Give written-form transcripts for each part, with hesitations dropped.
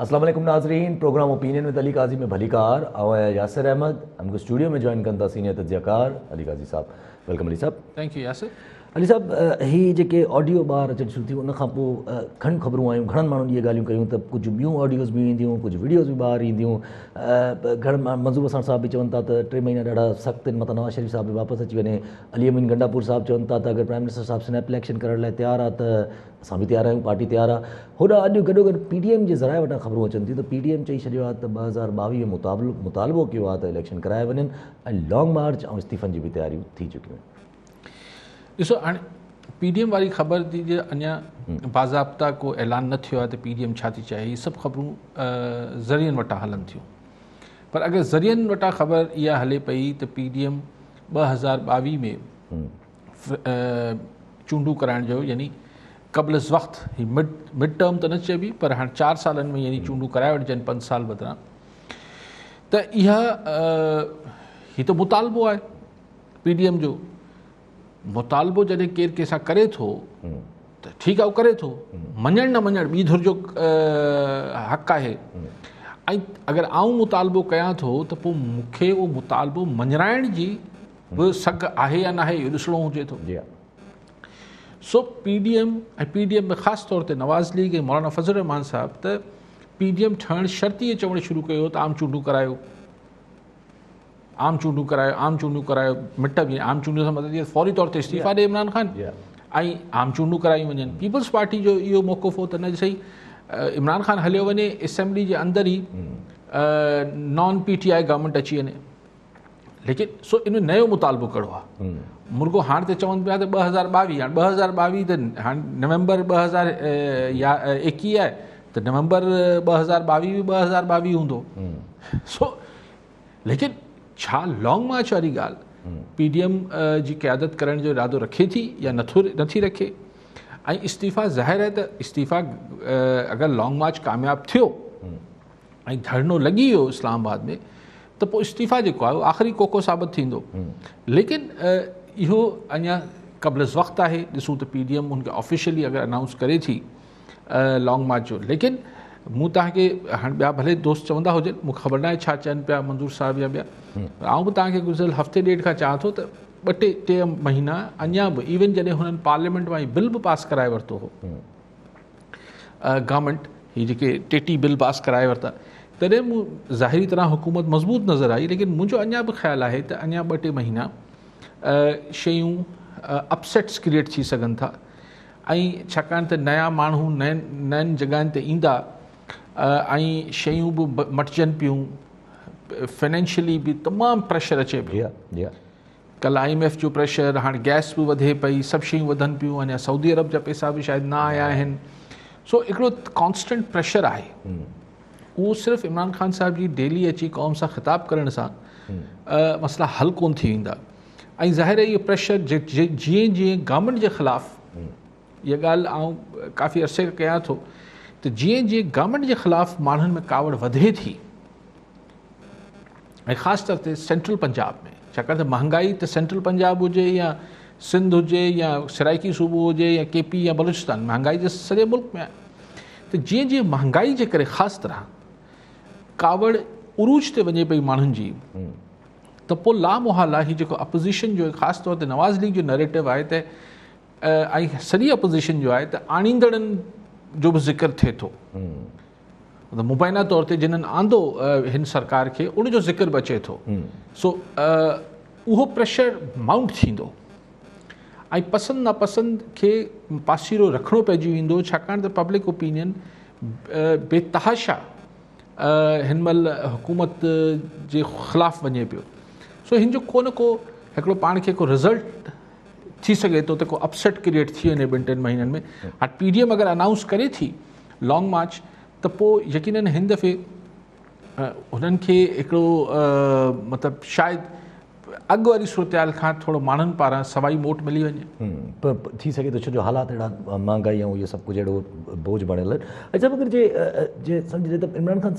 अस्सलाम वालेकुम नाज़रीन, प्रोग्राम ओपिनियन में अली काजी में भलीकार और यासिर अहमद हमको स्टूडियो में ज्वाइन कंदा सीनियर तज्ज़ियाकार अली काजी साहब। वेलकम अली साहब। Thank you Yasir. अली साहब, ही जेके ऑडियो ॿार अचनि शुरू थी उन खां पोइ घणी ख़बरूं आयूं, घणनि माण्हुनि इहे ॻाल्हियूं कयूं त कुझु ॿियूं ऑडियोज़ बि ईंदियूं, कुझु वीडियोज़ बि ॿाहिरि ईंदियूं। घणनि मंज़ूर हसन साहब बि चवनि था त 3 महीना ॾाढा सख़्तु आहिनि, मतिलबु नवाज़ शरीफ़ साहब बि वापसि अची वञे। अली अमीन गंडापुर साहब चवनि था त अगरि प्राइम मिनिस्टर साहब स्नैप इलेक्शन करण लाइ तयारु आहे त असां बि तयारु आहियूं, पार्टी तयारु आहे। होॾा अॼु गॾोगॾु PTM जे ज़राए वटां ख़बरूं अचनि थियूं त PTM चई छॾियो आहे त 2022 में मुतालबो कयो आहे त इलेक्शन कराए वञनि ऐं लॉन्ग मार्च ऐं इस्तीफ़नि जी बि तयारियूं थी चुकियूं आहिनि। ॾिसो, हाणे PTM वारी ख़बर थी जे अञा बाज़ाब्ता को ऐलान न थियो आहे त PTM छा थी चाहे। हीअ सभु ख़बरूं ज़रियनि वटां हलनि थियूं, पर अगरि ज़रियनि वटां ख़बर इहा हले पई त PTM 2022 में चूंडूं कराइण जो, यानी क़ब्ल वक़्त, ही मिड टर्म त न चइबी पर हाणे 4 सालनि में यानी चूंडूं कराए वठिजनि 5 साल बदिरां, त इहा हीअ त मुतालबो आहे PTM जो। मुतालबो जॾहिं केरु कंहिंसां करे थो त ठीकु आहे, उहो करे थो, मञणु न मञणु ॿी धुर जो हक़ु आहे। ऐं अगरि आउं मुतालबो कयां थो त पोइ मूंखे उहो मुतालबो मञाइण जी बि सघ आहे या न आहे, इहो ॾिसणो हुजे थो। सो PTM ऐं PTM में ख़ासि तौर ते नवाज़ लीग ऐं मौलाना फज़ल रहमान साहब त PTM ठहणु शर्त इहे चवणु शुरू कयो त आम चूंडूं करायो, आम चूंडूं करायो, आम चूंडूं करायो। मिट बि आम चूंडूं सां मतिलबु फौरी तौर ते इस्तीफ़ा ॾे इमरान ख़ान ऐं आम चूंडूं करायूं वञनि। पीपल्स पार्टी जो इहो मौक़िफ़ हो त न सही, इमरान ख़ान हलियो वञे, असेंबली जे अंदरि ई नॉन PTI गवर्नमेंट अची वञे। लेकिन सो इन में नयो मुतालबो कहिड़ो आहे? मुर्गो हाणे त चवनि पिया त 2022, हाणे 2022 त हाणे नवंबर 2021 आहे त नवंबर 2022 बि 2022 हूंदो। सो लेकिन छा लॉन्ग मार्च वारी ॻाल्हि PTM जी क़यादत करण जो इरादो रखे थी या नथी रखे? ऐं इस्तीफ़ा ज़ाहिर आहे त इस्तीफ़ा अगरि लॉन्ग मार्च कामयाबु थियो ऐं धरनो लॻी वियो इस्लामाबाद में त पोइ इस्तीफ़ा जेको आहे उहो आख़िरी कोको साबित थींदो। लेकिन इहो अञा क़ब्ल वक़्तु आहे। ॾिसूं त PTM हुनखे ऑफिशियली अगरि अनाउंस करे थी लॉन्ग मार्च जो। लेकिन मूं तव्हांखे हाणे ॿिया भले दोस्त चवंदा हुजनि, मूंखे ख़बर न आहे छा चवनि पिया मंज़ूर साहब या ॿिया, पर आउं बि तव्हांखे गुज़िरियल हफ़्ते ॾेढ खां चवां थो त 2-3 महीना अञा बि, इवन जॾहिं हुननि पार्लियामेंट मां बिल बि पास कराए वरितो हो, गवर्नमेंट हीअ जेके टेटी बिल पास कराए वरिता, तॾहिं मूं ज़ाहिरी तरह हुकूमत मज़बूत नज़र आई। लेकिन मुंहिंजो अञा बि ख़्यालु आहे त अञा 2-3 महीना शयूं अपसेट्स क्रिएट थी सघनि था। ऐं छाकाणि त नया माण्हू नयनि जॻहियुनि ते ईंदा ऐं शयूं बि मटिजनि पियूं, फाइनेंशियली बि तमामु प्रेशर अचे पियो। कल्ह IMF जो प्रेशर, हाणे गैस बि वधे पई, सभु शयूं वधनि पियूं, अञा सऊदी अरब जा पैसा बि शायदि न आया आहिनि। सो हिकिड़ो कॉन्स्टेंट प्रेशर आहे। उहो सिर्फ़ु इमरान ख़ान साहिब जी डेली अची क़ौम सां ख़िताब करण सां मसइला हल कोन थी वेंदा। ऐं ज़ाहिर आहे इहो प्रेशर जीअं जीअं गवर्नमेंट जे ख़िलाफ़, इहा ॻाल्हि आउं काफ़ी अरसे खां कयां थो, त जीअं जीअं गवर्नमेंट जे ख़िलाफ़ माण्हुनि में कावड़ वधे थी, ऐं ख़ासि तौर ते सेंट्रल पंजाब में, छाकाणि त महांगाई त सेंट्रल पंजाब हुजे या सिंध हुजे या सराइकी सूबो हुजे या KP या बलूचिस्तान, महांगाई त सॼे मुल्क में आहे। त जीअं जीअं महांगाई जे करे ख़ासि तरह कावड़ उरूज ते वञे पई माण्हुनि जी, त पोइ लामोहाल आहे जेको अपोज़िशन जो, ख़ासि तौर ते नवाज़ लीग जो नैरेटिव आहे त, ऐं सॼी अपोज़िशन जो आहे त आणींदड़नि जो बि ज़िक्र थिए थो, मतलब मुबैना तौर ते जिन्हनि आंदो हिन सरकार खे उनजो ज़िक्र बि अचे थो। सो उहो प्रेशर माउंट थींदो ऐं पसंदि नापसंदि खे पासीरो रखिणो पइजी वेंदो, छाकाणि त पब्लिक ओपिनियन बेतहाशा हिन महिल हुकूमत जे ख़िलाफ़ु वञे पियो। सो हिन जो को न को हिकिड़ो पाण खे को रिज़ल्ट थी सघे थो त को अपसेट क्रिएट थी वञे 2-3 महीननि में। हाणे PTM अगरि अनाउंस करे थी लॉन्ग मार्च त पोइ यकीनन हिन दफ़े हुननि खे हिकिड़ो मतिलबु शायदि अॻु वारी सूरतहाल खां थोरो माण्हुनि पारां सवाई मोट मिली वञे। पर थी सघे थो, छो जो हालात अहिड़ा महांगाई ऐं इहो सभु कुझु अहिड़ो बोझ बणियल आहिनि। अच्छा, अगरि जे सम्झे त इमरान ख़ान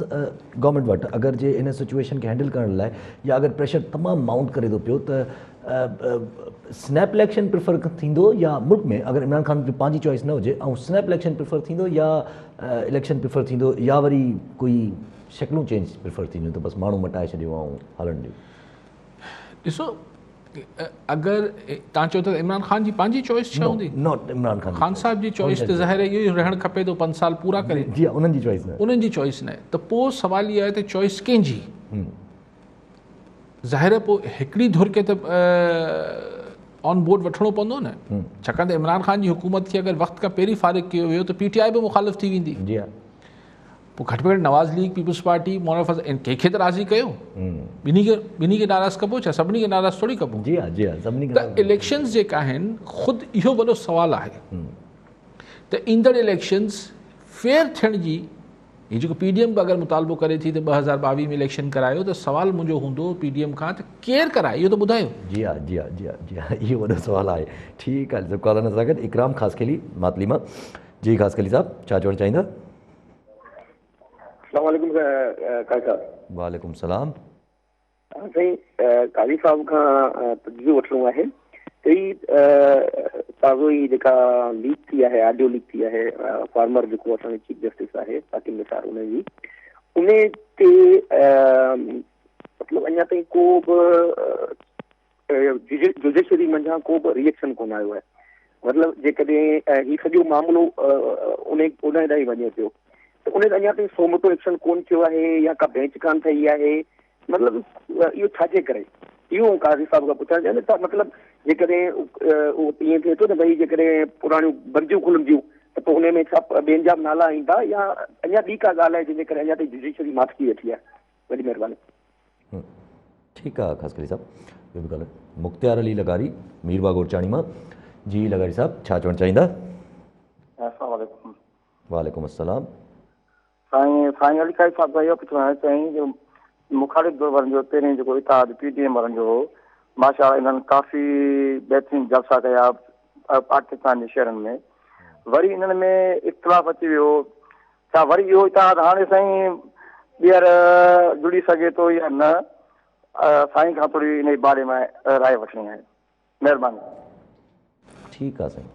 गवर्नमेंट वटि अगरि जे इन सिचुएशन खे हैंडल करण लाइ या अगरि प्रेशर तमामु माउंट करे थो पियो त स्नैप इलेक्शन प्रिफर थींदो या मुल्क में अगरि इमरान ख़ान जो पंहिंजी चॉइस न हुजे ऐं स्नैप इलेक्शन प्रिफर थींदो या इलेक्शन प्रिफर थींदो या वरी कोई शक्लूं चेंज प्रिफर थींदियूं त बसि माण्हू मटाए छॾियो ऐं हलण ॾियो? ॾिसो, अगरि तव्हां चओ त इमरान ख़ान जी पंहिंजी चॉइस छा हूंदी? नॉट इमरान ख़ान ख़ान साहब जी चॉइस त ज़ाहिर आहे इहो ई रहणु खपे थो 5 साल पूरा करे। जी उन्हनि जी चॉइस न उन्हनि जी चॉइस न आहे त पोइ सुवाल इहो आहे त चॉइस कंहिंजी? ज़ाहिर आहे पोइ हिकिड़ी धुर खे त ऑन बोर्ड वठिणो पवंदो न, छाकाणि त इमरान ख़ान जी हुकूमत खे अगरि वक़्त खां पहिरीं फारिग कयो वियो त PTI बि मुखालिफ़ थी वेंदी। जी हा, पोइ घटि में घटि नवाज़ लीग, पीपल्स पार्टी, मोहम्मद फज़ल कंहिंखे त राज़ी कयो, ॿिन्ही खे नाराज़ कबो छा? सभिनी खे नाराज़ थोरी कबो। जी हा, जी हा, सभिनी त इलेक्शन्स जेका आहिनि ख़ुदि इहो वॾो सुवालु आहे त ईंदड़ इलेक्शन्स फेयर थियण जी, हीअ जेको PDM बि अगरि मुतालबो करे थी त 2022 में इलेक्शन करायो, त सुवालु मुंहिंजो हूंदो PDM खां त केरु कराए, इहो त ॿुधायो। जी हा, जी हा, जी हा, जी हा, इहो वॾो सुवालु आहे। ठीकु आहे, कॉलर सां गॾु इकराम ख़ासकेली मातलीमा। जी ख़ासकेली साहब, छा चवणु चाहींदा? अस्सलाम वालेकुम काज़ी साहब। वालेकुम सलाम। साईं, काज़ी साहब खां तजवीज़ वठिणो आहे त ही ताज़ो ई जेका लीक थी आहे, ऑडियो लीक थी आहे, फॉर्मर जेको असांजो चीफ जस्टिस आहे साकिब निसार, उन जी उन ते मतिलबु अञा ताईं को बि जुडिशरी मंझां को बि रिएक्शन कोन आयो आहे। मतिलबु जेकॾहिं हीउ सॼो मामिलो उन ॾांहुं वञे पियो त उन अञा ताईं सोमोटो एक्शन कोन थियो आहे या का बेंच कान ठही आहे। मतिलबु इहो छाजे करे, इहो काज़ी साहब खां पुछणु चाहियां त मतिलबु जेकॾहिं ईअं थिए थो न भई जेकॾहिं पुराणियूं बंदियूं खुलंदियूं त पोइ हुन में छा ॿियनि जा नाला ईंदा या अञा ॿी का ॻाल्हि आहे जंहिंजे करे अञा ताईं जुडिशरी माथी वेठी आहे? वॾी महिरबानी। ठीकु आहे ख़ासकेली साहब, ॿियो बि ॻाल्हि मुख़्तियार अली लगारी मीरबाग उरचाणी मां। जी लगारी साहब, छा चवणु चाहींदा? अस्सलाम वालेकुम। वालेकुम अस्सलाम। साईं अली ख़ान साहब खां इहो पुछणु चाहियां जो मुखालिफ़ दौर वारनि जो पहिरें जेको इतिहाद PDM वारनि जो हो, माशाअल्लाह इन्हनि काफ़ी बहितरीन जलसा कया पाकिस्तान जे शहरनि में, वरी इन्हनि में इख़्तिलाफ़ अची वियो, छा वरी इहो इतिहाद हाणे साईं ॿीहर जुड़ी सघे थो या न? साईं खां थोरी इन जे बारे में राय वठणी आहे, महिरबानी। ठीकु आहे साईं।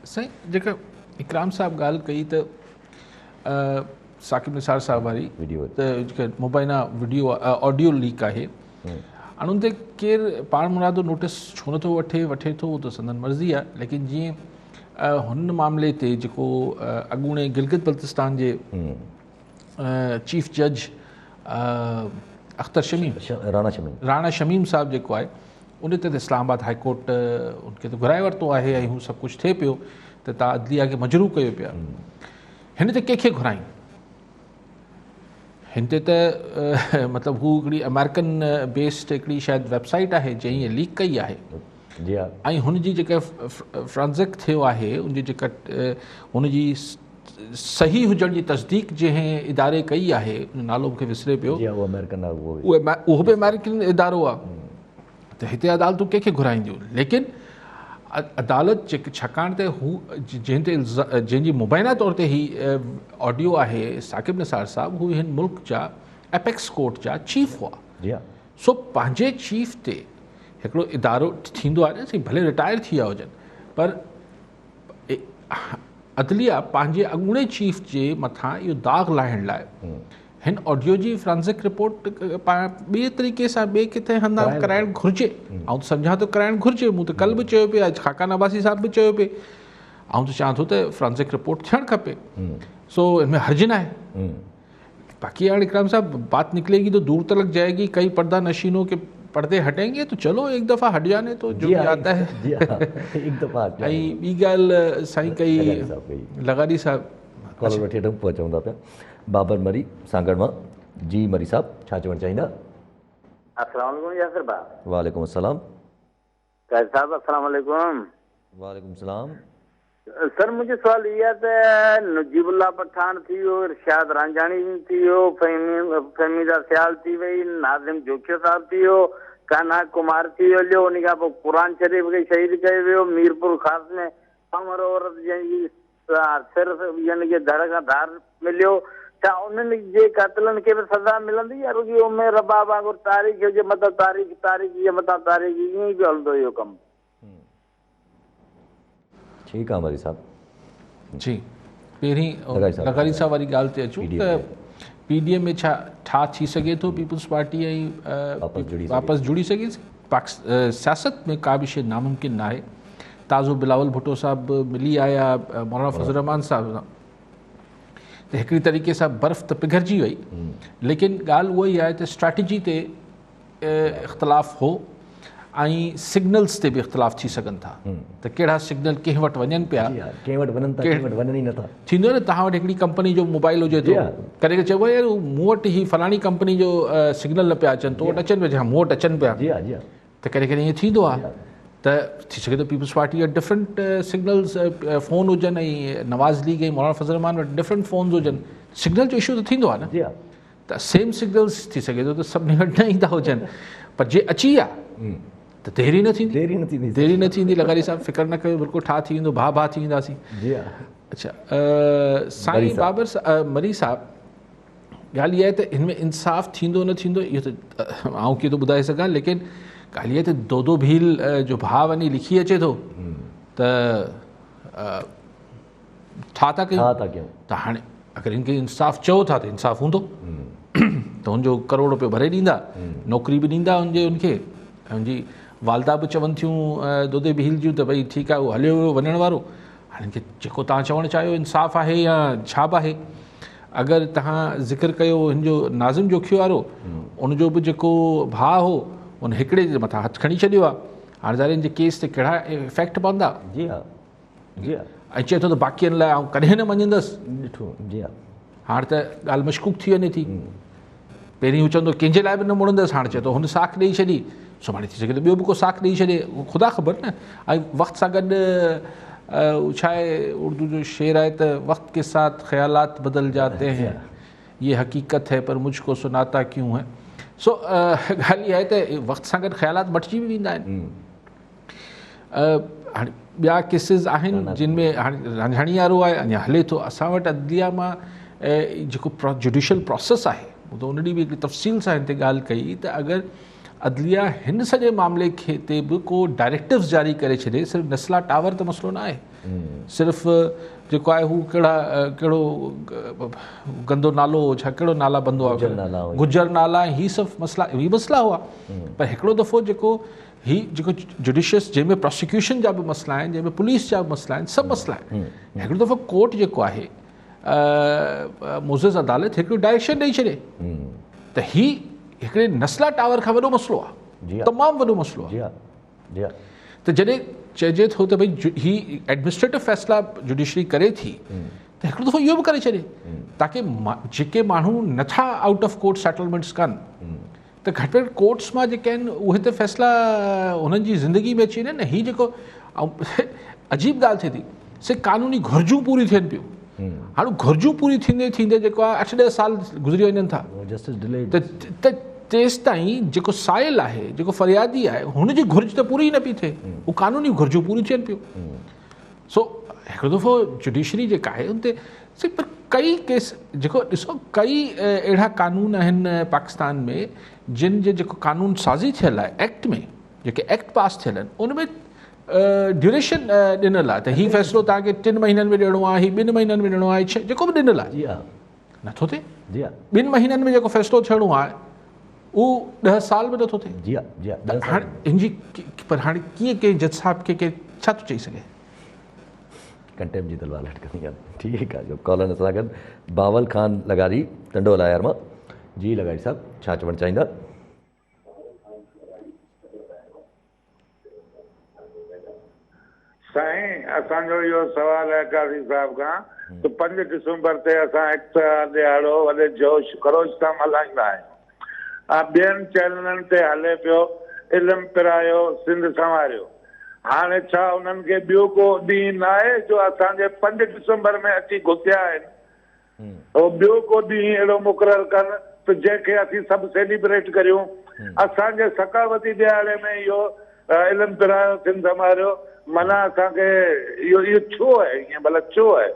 साईं जेका इकराम साहब ॻाल्हि कई त साकिब निसार साहब वारी वीडियो त जेका मुबैना वीडियो ऑडियो लीक आहे, हाणे उन ते केरु पाण मुरादो नोटिस छो नथो वठे थो, उहो त संदन मर्ज़ी आहे। लेकिन जीअं हुन मामले ते जेको अॻूणे गिलगित बल्तिस्तान जे चीफ जज अख्तर शमीम, राणा शमीम साहब जेको आहे, उन ते इस्लामाबाद हाई कोर्ट उनखे त घुराए वरितो आहे ऐं हू सभु कुझु थिए पियो त तव्हां अदलिया खे मजरू कयो पिया। हिन ते कंहिंखे घुरायूं? हिन ते त मतिलबु हू हिकिड़ी अमेरिकन बेस्ड हिकिड़ी शायदि वेबसाइट आहे जंहिं हीअ लीक कई आहे, ऐं हुनजी जेका फ्रांज़िक थियो आहे, उनजी जेका हुनजी सही हुजण जी तस्दीक जंहिं इदारे कई आहे, नालो मूंखे विसरे पियो, उहो बि अमेरिकन इदारो आहे। त हिते अदालतूं कंहिंखे घुराईंदियूं? लेकिन अदालत छाकाणि त हू जंहिंजी मुबैना तौर ते ही ऑडियो आहे साकिब निसार साहब, हू हिन मुल्क जा एपेक्स कोर्ट जा चीफ हुआ। सो पंहिंजे चीफ ते हिकिड़ो इदारो थींदो आहे न, भले रिटायर थी विया हुजनि, पर अदलिया पंहिंजे अॻूणे चीफ जे मथां इहो दाग़ लाहिण लाइ हिन ऑडियो जी फ्रांज़िक रिपोर्ट ॿिए तरीक़े सां ॿिए किथे हंधा कराइणु घुरिजे। ऐं सम्झां थो कराइणु घुरिजे, मूं त कल्ह बि चयो पियो, अॼु खाकान अब्बासी साहब बि चयो पियो, ऐं त चाहियां थो त फ्रांज़िक रिपोर्ट थियणु खपे। सो इनमें हर्ज न आहे। बाक़ी हाणे इकराम साहब बात निकलेगी तो दूर तलक जाएगी, कई पर्दा नशीनों के पर्दे हटेंगे तो चलो एक दफ़ा हट जाने तो जो आता है। एक दफ़ा ऐं ॿी ॻाल्हि साईं कई लगारी साहब कॉलर वठी वठूं चवंदा पिया बाबर मरी सांगड़ मां। जी मरी साहब, छा चवणु चाहींदा? अस्सलाम वालेकुम यासिर भाउ। वालेकुम अस्सलाम। काज़ी साहब अस्सलाम वालेकुम। वालेकुम सलाम। सर मुंहिंजो सुवाल इहो आहे त नजीबुल्ला पठान थी वियो, इरशाद रांझाणी थी वियो, फहमीदा सियाल थी वई, नाज़िम जोखियो साहब थी वियो, कान्हा कुमार थी वियो, उन खां पोइ क़ुरान शरीफ़ खे शहीद कयो वियो, मीरपुर ख़ासि में अमर औरत जंहिंजी सिर्फ़ु यानी कि धड़ खां धार मिलियो, छा उन्हनि जे क़ातिलनि खे बि सज़ा मिलंदी या रुॻी उमिरि रबाब वांगुरु तारीख़ जे मथां तारीख़ तारीख़ जे मथां तारीख़ ईअं ई पियो हलंदो इहो कमु? ठीकु आहे मरी साहब। जी पहिरीं लॻारी साहब वारी ॻाल्हि ते अचूं त PDM में छा थी सघे थो पीपल्स पार्टी ऐं वापसि जुड़ी सघे? सियासत में का बि शइ नामुमकिन न आहे। ताज़ो बिलावल भुट्टो साहब मिली आया मौलाना फज़ल रहमान साहब सां, त हिकिड़ी तरीक़े सां बर्फ़ त पिघरजी वई, लेकिन ॻाल्हि उहा ई आहे त स्ट्रैटेजी ते इख़्तिलाफ़ हो ऐं सिग्नल्स ते बि इख़्तिलाफ़ थी सघनि था त कहिड़ा सिग्नल कंहिं वटि वञनि पिया, कंहिं वटि वञनि था, कंहिं वटि वञनि ई नथा। थींदो न तव्हां वटि हिकिड़ी कंपनी जो मोबाइल हुजे थो, कॾहिं चइबो आहे यार मूं वटि ही फलाणी कंपनी जो सिग्नल न पिया अचनि, तो वटि अचनि पिया, मूं वटि अचनि पिया, त कॾहिं कॾहिं ईअं थींदो आहे। त थी सघे थो पीपल्स पार्टी वटि डिफरेंट सिग्नल्स फ़ोन हुजनि ऐं नवाज़ लीग ऐं मौलाना फज़ल रहमान वटि डिफरेंट फ़ोन्स हुजनि, सिग्नल जो इशू त थींदो आहे न। त सेम सिग्नल्स थी सघे थो त सभिनी वटि न ईंदा हुजनि, पर जे अची विया त देरी न थींदी। लॻारी साहब फ़िक्र न कयो, बिल्कुलु ठा थी वेंदो, भा थी वेंदासीं। अच्छा साईं बाबर मरी साहब, ॻाल्हि इहा आहे त हिन में इंसाफ़ थींदो न थींदो इहो त आउं कीअं थो ॿुधाए सघां, लेकिन ॻाल्हि इहा आहे त दो भील जो भाउ वञी लिखी अचे थो त छा था कयूं? त हाणे अगरि हिनखे इंसाफ़ चओ था त इंसाफ़ हूंदो त हुनजो करोड़ रुपयो भरे ॾींदा, नौकिरी बि ॾींदा हुनखे, हुनजी वालदा बि चवनि थियूं दोदे भील जूं त भई ठीकु आहे उहो हलियो वियो वञण वारो, हाणे हिनखे जेको तव्हां चवणु चाहियो इंसाफ़ आहे या छा बि आहे। अगरि तव्हां ज़िक्र कयो हिनजो नाज़िम जोखियो वारो, उनजो बि जेको भाउ हो उन हिकिड़े जे मथां हथु खणी छॾियो आहे, हाणे ज़ाहिर हिन जे केस ते कहिड़ा इफेक्ट पवंदा। ऐं चए थो त बाक़ियुनि लाइ आउं कॾहिं न मञंदुसि, हाणे त ॻाल्हि मशकूक थी वञे थी। पहिरीं हू चवंदो कंहिंजे लाइ बि न मुड़ंदुसि, हाणे चए थो हुन साख ॾेई छॾी, सुभाणे थी सघे त ॿियो बि को साख ॾेई छॾे, ख़ुदा ख़बर न। ऐं वक़्त सां गॾु छा आहे उर्दू जो शेर आहे त वक़्त के साथ ख़्यालात बदल जाते हैं, ये हक़ीक़त है पर मुझको सुनाता क्यों है। सो ॻाल्हि इहा आहे त वक़्त सां गॾु ख़्यालात मटिजी बि वेंदा आहिनि। हाणे ॿिया केसिस आहिनि जिन में हाणे रांझाणी वारो आहे अञा हले थो। असां वटि अदलिया मां जेको जुडिशल प्रोसेस आहे, त उन ॾींहुं बि हिकिड़ी तफ़सील सां हिन ते ॻाल्हि कई त अगरि अदलिया हिन सॼे मामले खे ते बि को डायरेक्टिव्स जारी करे छॾे, सिर्फ़ु नस्ला टावर त मसइलो न आहे, सिर्फ़ु जेको आहे हू कहिड़ो गंदो नालो छा कहिड़ो नाला बंदो आहे, गुजर नाला, ही सभु मसइला हुआ। पर हिकिड़ो दफ़ो जेको जुडिशियस जंहिंमें प्रोसिक्यूशन जा बि मसइला आहिनि, जंहिंमें पुलिस जा बि मसइला आहिनि, सभु मसइला आहिनि, हिकिड़ो दफ़ो कोर्ट जेको आहे मोज़िज़ अदालत हिकिड़ो डायरेक्शन ॾेई छॾे त ही हिकिड़े नस्ला टावर खां वॾो मसइलो आहे, तमामु वॾो मसइलो आहे। त जॾहिं चइजे थो त भई ही एडमिनिस्ट्रेटिव फ़ैसिला जुडिशरी करे थी, त हिकिड़ो दफ़ो इहो बि करे छॾे ताकी जेके माण्हू नथा आउट ऑफ कोर्ट सेटलमेंट्स कनि, त घटि में घटि कोर्ट्स मां जेके आहिनि उहे त फ़ैसिला हुननि जी ज़िंदगी में अची वञनि न। हीअ जेको अजीब ॻाल्हि थिए थी, से क़ानूनी घुरिजूं पूरी थियनि पियूं, हाणे घुरिजूं पूरी थींदे थींदे जेको आहे 8-10 साल गुज़री वञनि था, त तेसि ताईं जेको साइल आहे, जेको फ़रियादी आहे, हुनजी घुरिज त पूरी न पई थिए, उहो क़ानूनी घुरिजूं पूरी थियनि पियूं। सो हिकिड़ो दफ़ो जुडिशरी जेका आहे उन ते पर कई केस जेको ॾिसो कई अहिड़ा कानून आहिनि पाकिस्तान में जिन जे जेको कानून साज़ी थियल आहे एक्ट में, जेके एक्ट पास थियल आहिनि उन में ड्यूरेशन ॾिनल आहे त हीउ फ़ैसिलो तव्हांखे 3 महीननि में ॾियणो आहे, हीउ 2 महीननि में ॾियणो आहे, जेको बि ॾिनल आहे नथो थिए। 2 महीननि में जेको फ़ैसिलो थियणो आहे उहो 10 साल में नथो थिए। हाणे हिनजी पर हाणे कीअं कंहिं जज साहिब खे छा थो चई सघे? कंटेम्प्ट जी तलवार लटकंदी आहे। ठीकु आहे, जो कॉलर सां गॾु बावल ख़ान लगारी टंडोला यार मां। जी लगारी साहब, छा चवणु चाहींदा? साईं, असांजो इहो सुवालु आहे काज़ी साहिब खां त 5 दिसंबर ते असां इक़्तिसाद ॾियारो वॾे जोश ख़रोश सां मल्हाईंदा आहियूं। ॿियनि चैनलनि ते हले पियो इल्मु पिरायो सिंध संवारियो। हाणे छा उन्हनि खे ॿियो को ॾींहुं न आहे जो असांजे 5 दिसंबर में अची घुसिया आहिनि, ॿियो को ॾींहुं अहिड़ो मुक़ररु कनि त जंहिंखे असीं सभु सेलिब्रेट करियूं। असांजे सकावती ॾियारे में इहो इल्मु पिरायो सिंध संवारियो माना असांखे इहो छो आहे, ईअं भला छो आहे?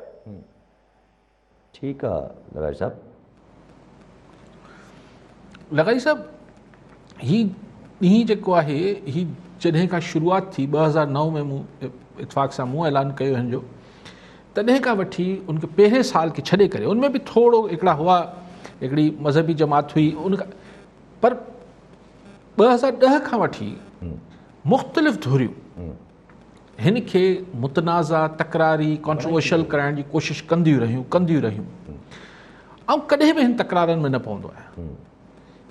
ठीकु आहे लगारी साहब, लगाई साहब ही ॾींहुं जेको आहे ही जॾहिं खां शुरूआति थी 2009 में मूं इतफ़ाक़ सां मूं ऐलान कयो हिन जो, तॾहिं खां वठी उनखे पहिरें साल खे छॾे करे उनमें बि थोरो हिकिड़ा हुआ, हिकिड़ी मज़हबी जमात हुई उन खां, पर 2010 खां वठी मुख़्तलिफ़ धुरियूं हिन खे मुतनाज़ा तकरारी कॉन्ट्रोवर्शियल कराइण जी कोशिशि कंदियूं रहियूं ऐं कॾहिं बि हिन तकरारनि में न पवंदो आहियां,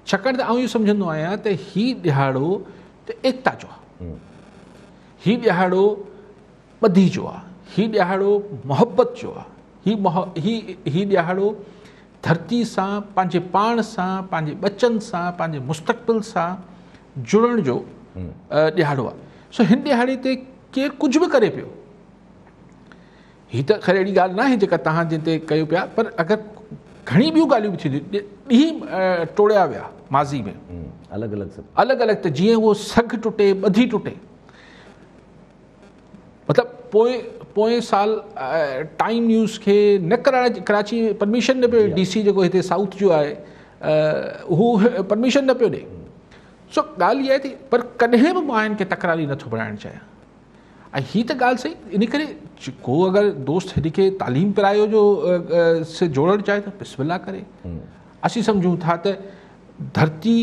छाकाणि त आउं इहो सम्झंदो आहियां त हीउ ॾिहाड़ो त एकता जो आहे, हीउ ॾिहाड़ो ॿधी जो आहे, हीउ ॾिहाड़ो मोहबत जो आहे, हीउ ॾिहाड़ो धरती सां पंहिंजे पाण सां पंहिंजे ॿचनि सां पंहिंजे मुस्तक़बिल सां जुड़ण जो ॾिहाड़ो आहे। सो हिन ॾिहाड़े ते केरु कुझु बि करे पियो, हीअ त ख़ैर अहिड़ी ॻाल्हि न आहे जेका तव्हां जिन ते कयो पिया, पर अगरि घणी ॿियूं ॻाल्हियूं बि थींदियूं ॾींहं टोड़िया विया माज़ी में अलॻि त जीअं उहो सघ टुटे ॿधी टुटे, मतिलबु पोइ साल टाइम न्यूज़ खे न कराची परमिशन न पियो, DC जेको हिते साउथ जो आहे हू परमिशन न पियो ॾे। सो ॻाल्हि इहा आहे थी, पर कॾहिं बि मां हिन खे तकरारी नथो बणाइणु चाहियां। ऐं हीअ त ॻाल्हि सही, इन करे को अगरि दोस्त हिन खे तालीम पिरायो जो से जोड़णु चाहे त बिस्मिल्लाह करे। असीं सम्झूं था त धरती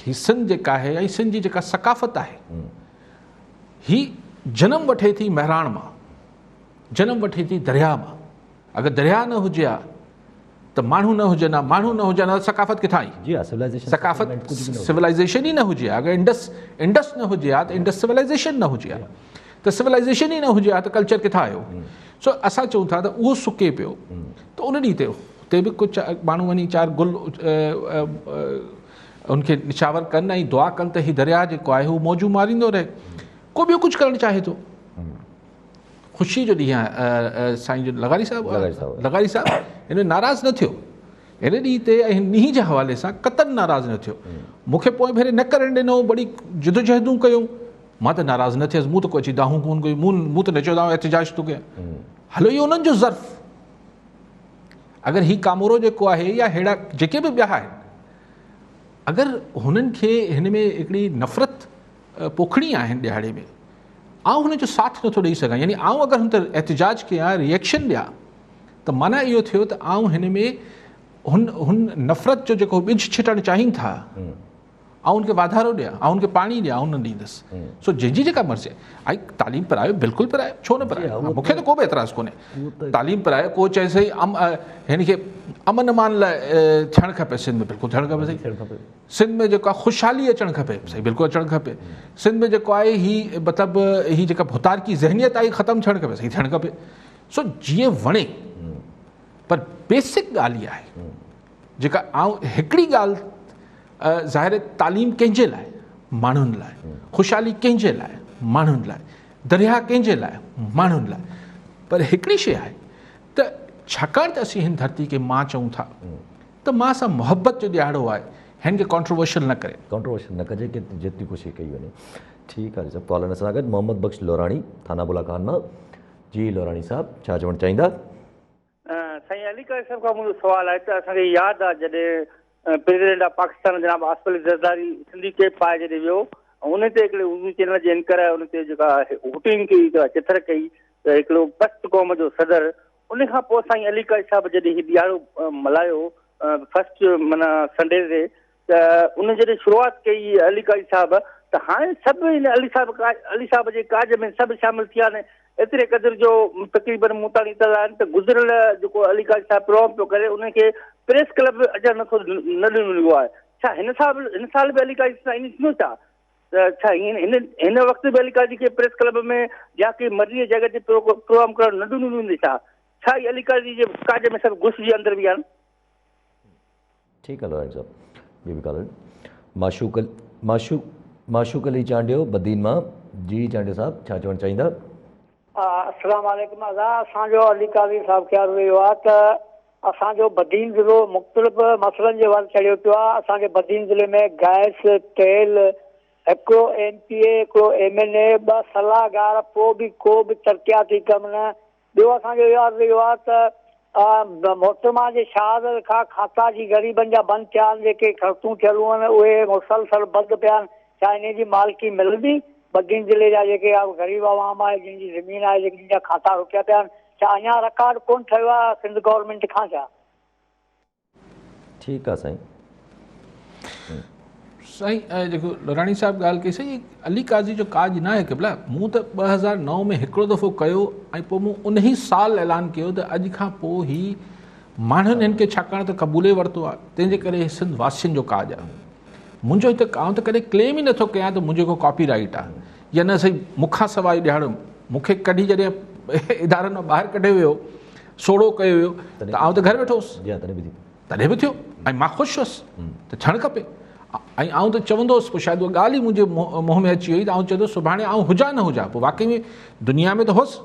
ही सिंध जेका आहे ऐं सिंध जी जेका सकाफ़त आहे ही जनम वठे थी महिराण मां, जनम वठे थी दरिया मां। अगरि दरिया न हुजे हा त माण्हू न हुजनि हा, माण्हू न हुजनि हा त सकाफ़त किथां आई? सकाफ़त सिविलाइज़ेशन ई न हुजे हा। अगरि इंडस न हुजे हा त इंडस सिविलाइज़ेशन न हुजे हा, त सिविलाइज़ेशन ई न हुजे हा त कल्चर किथां आयो? सो असां चऊं था त उहो सुके पियो, त उन ॾींहं ते हुते बि कुझु माण्हू वञी 4 गुल उनखे निशावर कनि ऐं दुआ कनि त हीउ दरिया जेको आहे हू मौजू मारींदो रहे। को ॿियो कुझु करणु चाहे थो, ख़ुशी जो ॾींहुं आहे साईं जो लगारी साहिबु हिन में नाराज़ न थियो हिन ॾींहं ते, ऐं हिन ॾींहं जे हवाले सां क़तन नाराज़ न थियो। मूंखे पोइ भेरे न करणु ॾिनो, बड़ी जिदोजहदूं कयूं, मां त नाराज़ न थियसि, मूं त कोई अची दाहूं कोन कई, मूं त न चयो एहतिजाज थो कयां। हलो इहो उन्हनि जो ज़र्फ़। अगरि हीउ कामोरो जेको आहे या अहिड़ा जेके बि ॿिया आहिनि, अगरि हुननि खे हिन में हिकिड़ी नफ़रत पोखणी आहे हिन ॾिहाड़े में, आउं हुनजो साथ नथो ॾेई सघां, यानी आउं अगरि हुन ते एहतिजाज कयां, रिएक्शन ॾियां, त माना इहो थियो त आउं हिन में हुन नफ़रत जो जेको ॿिज छिटणु चाहिनि था ऐं उनखे वाधारो ॾियां, ऐं उनखे पाणी ॾियां, उन ॾींदुसि। सो जंहिंजी जेका मर्ज़ी आहे, ऐं तालीम पिरायो, बिल्कुलु पिरायो, छो न पिरायो, मूंखे त को बि एतिराज़ु कोन्हे। तालीम पिरायो, को चए सही हिन खे अमन अमान लाइ थियणु खपे, सिंध में बिल्कुलु थियणु खपे, सही सिंध में जेको आहे ख़ुशहाली अचणु खपे, सही बिल्कुलु अचणु खपे। सिंध में जेको आहे हीअ मतिलबु हीअ जेका भुतारकी ज़हनियत आहे ख़तमु थियणु खपे, सही थियणु खपे। सो जीअं वणे, पर बेसिक ॻाल्हि इहा आहे जेका आउं हिकिड़ी ॻाल्हि ज़ाहिर तालीम कंहिंजे लाइ, माण्हुनि लाइ, ख़ुशहाली कंहिंजे लाइ, माण्हुनि लाइ, दरिया कंहिंजे लाइ, माण्हुनि लाइ, पर हिकिड़ी शइ आहे त छाकाणि त असीं हिन धरती खे मां चऊं था त मां सां मोहबत जो ॾियाड़ो आहे, हिन खे कॉन्ट्रोवर्शियल न कजे कि जेतिरी कोशिशि कई वञे। ठीकु आहे, सभु कॉलर सां गॾु मोहम्मद बख्श लोराणी थाना बुलाकान मां। जी लोराणी साहब, छा चवणु चाहींदा? साईं अलीकाई साहिब खां मुंहिंजो सुवालु आहे त असांखे यादि आहे जॾहिं प्रेसिडेंट ऑफ पाकिस्तान जनाब आसिफ अली ज़रदारी सिंधी कैप पाए जॾहिं वियो, ऐं उन ते हिकिड़े उर्दू चैनल जे एंकर उन ते जेका हुटिंग कई, चिथर कई त हिकिड़ो पस्त क़ौम जो सदर, उन खां पोइ साईं अलीकाई साहिब जॾहिं हीउ ॾियारो मल्हायो फस्ट माना संडे ते, त उन जॾहिं शुरूआति कई अलीकाई साहिब, त हाणे सभु हिन अली साहिब जे काज में सभु शामिल थिया आहिनि। एतिरे क़दुरु जो तक़रीबन मुताली तल आहिनि त गुज़िरियल जेको अलीकाई साहिब प्रोग्राम पियो करे उनखे प्रेस क्लब अचणु नथो न ॾिनो वियो आहे। छा हिन साल बि अलीकाई सां ईअं थींदो छा? त छा हिन वक़्तु बि अलीकाई खे प्रेस क्लब में या की मर्ज़ी जॻह ते प्रोग्राम करणु न ॾिनो वेंदो छा ई अलीकाई जे काज में सभु घुस जी अंदरि विया आहिनि? ठीकु आहे लोराणी साहब, ॿी बि ॻाल्हि माशूक अली चांडियो बदीन मां। जी चांडियो साहब, छा चवणु चाहींदा? अस्सलाम वालेकुम। असांजो अलीकाई साहिब ख़्यालु हुयो आहे त असांजो बदीन ज़िलो मुख़्तलिफ़ मसइलनि जे हल चढ़ियो पियो आहे। असांजे बदीन ज़िले में गैस, तेल, हिकिड़ो MPA, हिकिड़ो MLA, 2 सलाहकार, पोइ बि को बि तरक़ियाती कमु न। ॿियो असांजो यादि रहियो आहे त मोहतरमा जे शहाद खां खाता जी ग़रीबनि जा बंदि थिया आहिनि, जेके ख़र्चूं थियलूं आहिनि उहे मुसलसल बंदि पिया आहिनि, छा इन जी मालिकी मिलंदी? बदीन ज़िले जा जेके ग़रीब आवाम आहे, जंहिंजी ज़मीन आहे, जिन जा खाता रुकिया पिया आहिनि, छा अञा रिकॉर्ड कोन ठहियो आहे सिंध गवर्नमेंट खां? छा ठीकु आहे साईं। साईं जेको लोराणी साहिबु ॻाल्हि कई सही, अली काज़ी जो काज न आहे क़िबला। मूं त 2009 में हिकिड़ो दफ़ो कयो ऐं पोइ मूं उन ई साल ऐलान कयो त अॼु खां पोइ ही माण्हुनि हिन खे छाकाणि त क़बूले वरितो आहे, तंहिंजे करे सिंध वासियुनि जो काज आहे। मुंहिंजो हिते आउं त कॾहिं क्लेम ई नथो कयां त मुंहिंजो को कॉपी राइट आहे या न। सही मूंखां सवाइ ॾियारो मूंखे कॾहिं जॾहिं इदारनि मां ॿाहिरि कढियो वियो, सोड़ो कयो वियो त आउं त घर वेठो हुउसि, तॾहिं बि थियो ऐं मां ख़ुशि हुउसि त थियणु खपे। ऐं आउं त चवंदो हुउसि, पोइ शायदि उहा ॻाल्हि ई मुंहिंजे मुंहं में अची वई त आउं चवंदो सुभाणे आउं हुजां न हुजां, पोइ वाक़ई में दुनिया में त हुउसि,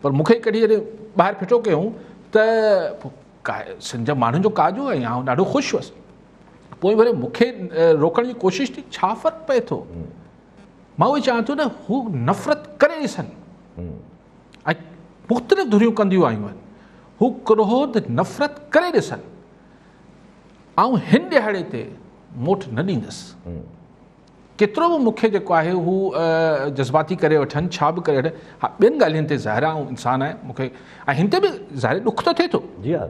पर मूंखे कॾहिं जॾहिं ॿाहिरि फिटो कयूं त सिंध जा माण्हुनि जो काजो ऐं आउं ॾाढो ख़ुशि हुउसि। पोइ वरी मूंखे रोकण जी कोशिशि थी, छा फ़र्क़ु पए थो? मां उहो चवां थो न, हू नफ़रत करे ॾिसनि ऐं मुख़्तलिफ़ धुरियूं कंदियूं आयूं आहिनि, हू क्रोध नफ़रत करे ॾिसनि। ऐं हिन ॾिहाड़े ते मोट न ॾींदुसि। केतिरो बि मूंखे जेको आहे हू जज़्बाती करे वठनि, छा बि करे वठनि, हा ॿियनि ॻाल्हियुनि ते ज़ाहिर आहे इंसानु आहे, मूंखे ऐं हिन ते बि ज़ाहिर ॾुख त थिए थो। जी हा,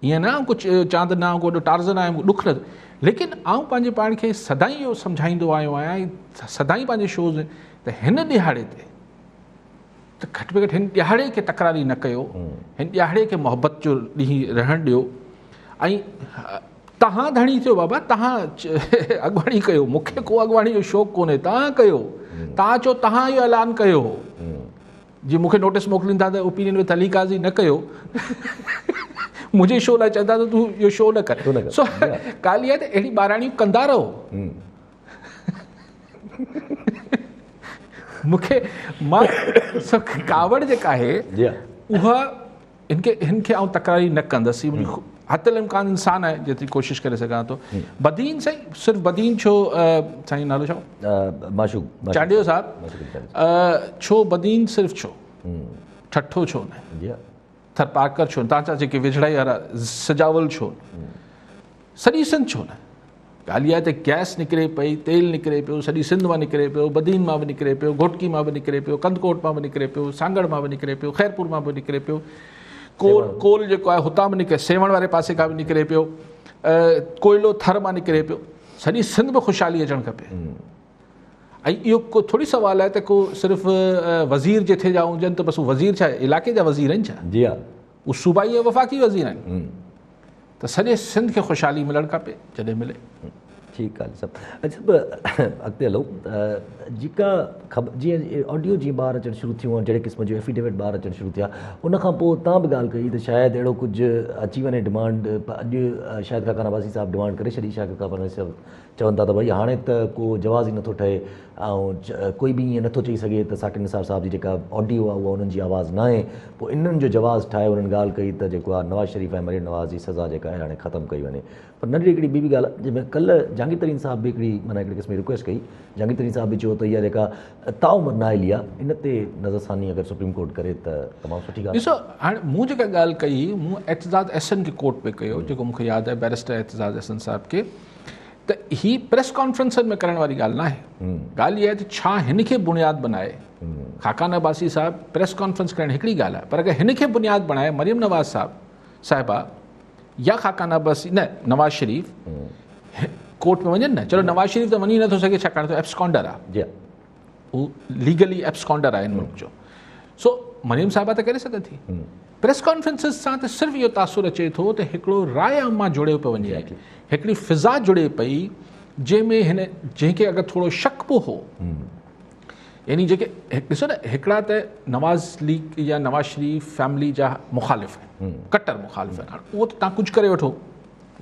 ईअं न कुझु चवां त न को टार्ज़न आहे ॾुख न, लेकिन आउं पंहिंजे पाण खे सदाई इहो सम्झाईंदो आयो आहियां ऐं सदाई पंहिंजे शोज़ त हिन ॾिहाड़े ते त घटि में घटि हिन ॾिहाड़े खे तकरारी न कयो, हिन ॾिहाड़े खे मोहबत जो ॾींहुं रहणु ॾियो। ऐं तव्हां धणी थियो बाबा, तव्हां अॻुवाणी कयो, मूंखे को अॻुवाणी जो शौक़ु कोन्हे, तव्हां कयो, तव्हां चओ तव्हां इहो ऐलान कयो। जीअं मूंखे नोटिस मोकिलींदा त ओपिनियन विद अली काज़ी न कयो, मुंहिंजे शो लाइ चवंदा त तूं इहो शो न कर। सो ॻाल्हि इहा आहे त अहिड़ी ॿाराणियूं कंदा रहो। मूंखे मां कावड़ जेका आहे उहा हिनखे आउं तकरारी न कंदसि, हतल इम्कान इंसानु आहे जेतिरी कोशिशि करे सघां थो। बदीन साईं, सिर्फ़ु बदीन छो साईं नालो छा? माशूक चांडियो साहिबु। छो बदीन सिर्फ़ु छो? ठठो छो न? थरपारकर छो न? तव्हां जेके विझड़ाई वारा सजावल छो न? सॼी सिंध छो न? ॻाल्हि इहा आहे त गैस निकिरे पई, तेल निकिरे पियो, सॼी सिंध मां निकिरे पियो, बदीन मां बि निकिरे पियो, घोटकी मां बि निकिरे पियो, कंदकोट मां बि निकिरे पियो, सांगड़ मां बि निकिरे पियो, ख़ैरपुर मां बि निकिरे पियो, कोल जेको आहे हुतां बि निकिरे, सेवण वारे पासे खां बि निकिरे पियो, कोयलो थर मां निकिरे पियो। सॼी सिंध में ख़ुशहाली अचणु खपे। ऐं इहो को थोरी सुवालु आहे त को सिर्फ़ु वज़ीर जिथे जा हुजनि त बसि वज़ीर छा इलाइक़े जा वज़ीर आहिनि छा? जी हा, उहे सूबाई ऐं वफ़ाक़ी वज़ीर आहिनि। त सॼे सिंध खे ख़ुशहाली मिलणु खपे, जॾहिं मिले। ठीकु आहे सभु। अच्छा अॻिते हलो, जेका ख़बर जीअं ऑडियो जीअं ॿार अचणु शुरू थियूं आहिनि, जहिड़े क़िस्म जो एफिडेविट ॿार अचणु शुरू थिया, उनखां पोइ तव्हां बि ॻाल्हि कई त शायदि अहिड़ो कुझु अची वञे डिमांड। अॼु शाहिद खाका नवाज़ी साहिबु डिमांड करे छॾी, शाहिद खाका नवाज़ी साहिबु चवनि था त भई हाणे त को जवाज़ ई नथो ठहे ऐं कोई बि ईअं नथो चई सघे त साकिब निसार साहिब जी जेका ऑडियो आहे उहा उन्हनि जी आवाज़ न आहे। पोइ इन्हनि जो जवाज़ ठाहे उन्हनि ॻाल्हि कई त जेको आहे नवाज़ शरीफ़ ऐं मरीम नवाज़ जी सज़ा जेका आहे हाणे ख़तमु कई वञे। पर नंढड़ी हिकिड़ी ॿी बि ॻाल्हि आहे, जंहिंमें कल्ह जहांगीर तरीन साहिब बि हिकिड़ी माना हिकिड़े क़िस्म जी रिक्वेस्ट कई। जहांगीर तरीन साहिब बि चयो त इहा जेका ताउमर नाइली आहे, इन ते नज़रसानी अगरि सुप्रीम कोर्ट करे त तमामु सुठी ॻाल्हि। ॾिसो हाणे मूं जेका ॻाल्हि कई, मूं एतिज़ाज़ एहसन खे कोर्ट पे कयो, जेको मूंखे यादि आहे बैरिस्टर एतिज़ाज़ एहसन साहिब खे, त ही प्रेस कॉन्फ्रेंसनि में करण वारी ॻाल्हि न आहे। ॻाल्हि इहा आहे त छा हिन खे बुनियादु बनाए खाका नवाज़ी साहिबु प्रेस कॉन्फ्रेंस करणु हिकिड़ी ॻाल्हि आहे, पर अगरि हिन खे बुनियादु बणाए मरीम नवाज़ साहिबा या खाका नवाज़ी न नवाज़ शरीफ़ कोर्ट में वञनि न, चलो नवाज़ शरीफ़ त वञी नथो सघे छाकाणि त एब्सकॉन्डर आहे, हू लीगली एब्सकॉन्डर आहे हिन मुल्क जो। सो मरीम साहिबा त करे सघे थी। प्रेस कॉन्फ्रेंसिस सां त सिर्फ़ु इहो तासुरु अचे थो त हिकिड़ो राय अमा जुड़ियो पियो वञे, हिकिड़ी फिज़ा जुड़े पई जंहिंमें जंहिंखे अगरि थोरो शक बि हो, यानी जेके ॾिसो न हिकिड़ा त नवाज़ लीग या नवाज़ शरीफ़ फैमिली जा मुखालिफ़ आहिनि, कट्टर मुखालिफ़ आहिनि, हाणे उहो त तव्हां कुझु करे वठो,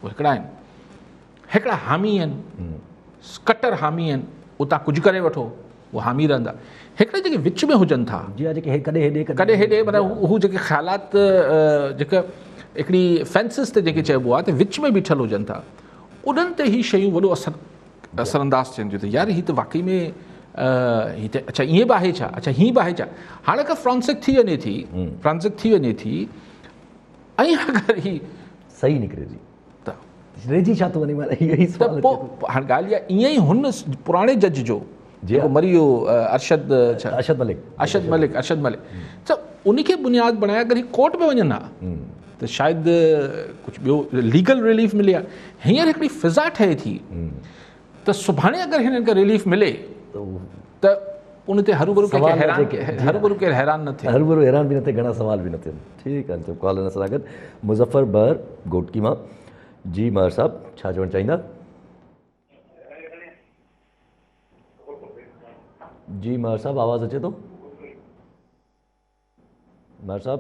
उहे हिकिड़ा आहिनि। हिकिड़ा हामी आहिनि, कट्टर हामी आहिनि, उहो तव्हां कुझु करे वठो, उहे हामी रहंदा। हिकिड़े जेके विच में हुजनि था, कॾहिं हेॾे मतिलबु हू जेके ख़्यालात जेका हिकिड़ी फेंसिस ते जेके चइबो आहे त विच में बीठल हुजनि था, उन्हनि ते ही शयूं वॾो असरअंदाज़ थियनि थियूं त यार हीअ त वाक़ई में हीअ त अच्छा ईअं बि आहे छा, अच्छा हीअं बि आहे छा। हाणे का फ्रॉन्सिक थी वञे थी ऐं अगरि ही सही निकिरे जी त रहिजी छा थो वञे माना इहो ई त सुवाल पोइ हाणे ॻाल्हि इहा ईअं ई हुन पुराणे जज जो जेको मरी वियो अरशद अरशद मलिक त उनखे बुनियादु बणाए अगरि ही कोर्ट में वञनि हा त शायदि कुझु ॿियो लीगल रिलीफ मिले हा। हींअर हिकिड़ी फिज़ा ठहे थी त सुभाणे अगरि हिननि खे रिलीफ मिले त उन ते हरूभरू केरु हैरान न थिए, हरूभरू हैरान बि न थिए, घणा सवाल बि न थियनि। ठीकु आहे, कॉलर सां गॾु मुज़फ़र बर घोटकी मां। जी महर साहब छा चवणु चाहींदा? जी महर साहब आवाज़ अचे थो? महर साहब